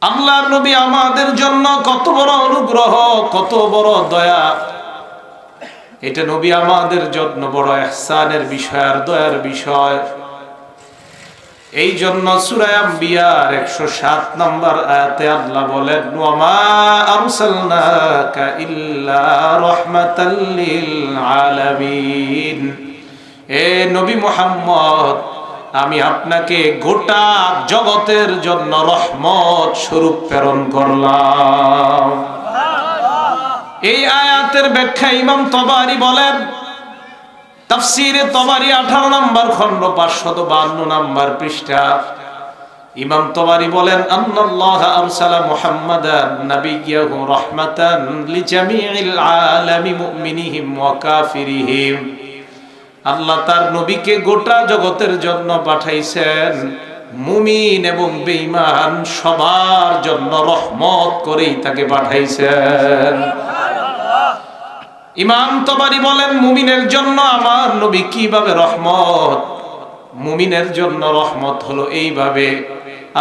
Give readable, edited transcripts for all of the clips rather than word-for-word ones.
আল্লাহর নবী আমাদের জন্য কত বড় অনুগ্রহ, কত বড় দয়া। এটা নবী আমাদের জন্য বড় ইহসানের বিষয় আর দয়ার বিষয়। এই জন্য সূরা আম্বিয়ার 107 নম্বর আয়াতে আল্লাহ বলেন, ওয়া মা আরসালনাকা ইল্লা রাহমাতাল লিল আলামিন। এ নবী মুহাম্মদ, আমি আপনাকে গোটা জগতের জন্য রহমত স্বরূপ প্রেরণ করলাম। এই আয়াতের ব্যাখ্যা ইমাম তবারি বলেন, তাফসীরে তবারি 18 নম্বর খণ্ড 552 নম্বর পৃষ্ঠা। ইমাম তবারি বলেন, আন্নাল্লাহ আরসালা মুহাম্মাদান নাবিয়্যাহু রাহমাতান লিজামিইল আলামি মুমিনিহিম ওয়া কাফিরিহিম। আল্লাহ তার নবীকে গোটা জগতের জন্য পাঠাইছেন, মুমিন এবং বেঈমান সবার জন্য রহমত করেই তাকে পাঠাইছেন। ইমাম তবারি বলেন, মুমিনের জন্য আমার নবী কিভাবে রহমত? মুমিনের জন্য রহমত হলো এইভাবে,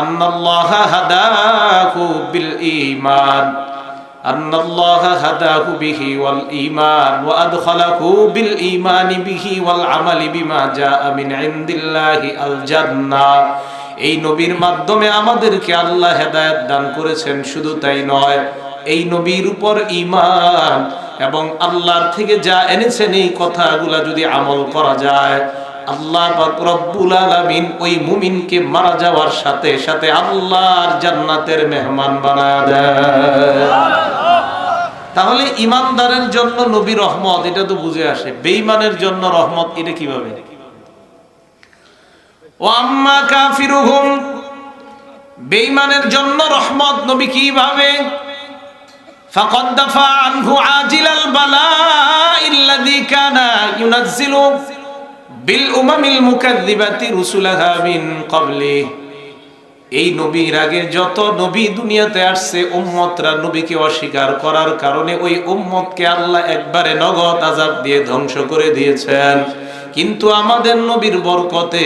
আন্নাল্লাহ হাদাহু বিল ঈমান, আন্নাল্লাহ হাদাহু বিহি ওয়াল ঈমান ওয়া আদখালাহু বিল ঈমানি বিহি ওয়াল আমালি বিমা জাআ মিন ইনদিল্লাহি আল জান্নাহ। এই নবীর মাধ্যমে আমাদেরকে আল্লাহ হেদায়েত দান করেছেন। শুধু তাই নয়, এই নবীর উপর ঈমান এবং আল্লাহর থেকে যা এনেছেন এই কথাগুলা যদি আমল করা যায়, আল্লাহ পাক রব্বুল আলামিন ওই মুমিনকে মারা যাওয়ার সাথে সাথে আল্লাহর জান্নাতের মেহমান বানায় দেয়। তাহলে ইমানদারের জন্য নবী রহমত, এটা তো বুঝে আসে। বেঈমানের জন্য রহমত, এটা কিভাবে? ওয়া আম্মা কাফিরুহুম, বেঈমানের জন্য রহমত নবী কিভাবে? ফাকাদ দাফা আনহু আজিলাল বালাইল্লাযী কানা ইউনাজ্জিলু বিল উমামিল মুকাযযিবাতি রুসুলাহা মিন ক্বাবলি। এই নবীর আগে যত নবী দুনিয়াতে আসছে, উম্মতরা নবীকে অস্বীকার করার কারণে ওই উম্মতকে আল্লাহ একবারে নগদ আযাব দিয়ে ধ্বংস করে দিয়েছেন। কিন্তু আমাদের নবীর বরকতে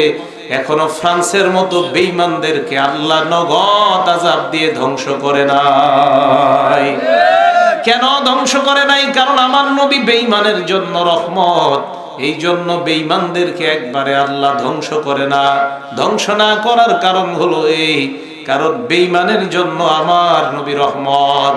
এখনো ফ্রান্সের মতো বেঈমানদেরকে আল্লাহ নগদ আযাব দিয়ে ধ্বংস করে নাই। কেন ধ্বংস করে নাই? কারণ আমার নবী বেঈমানের জন্য রহমত। এই জন্য বেঈমানদেরকে একবারে আল্লাহ ধ্বংস করে না। ধ্বংস না করার কারণ হলো এই, কারণ বেঈমানের জন্য আমার নবী রহমত।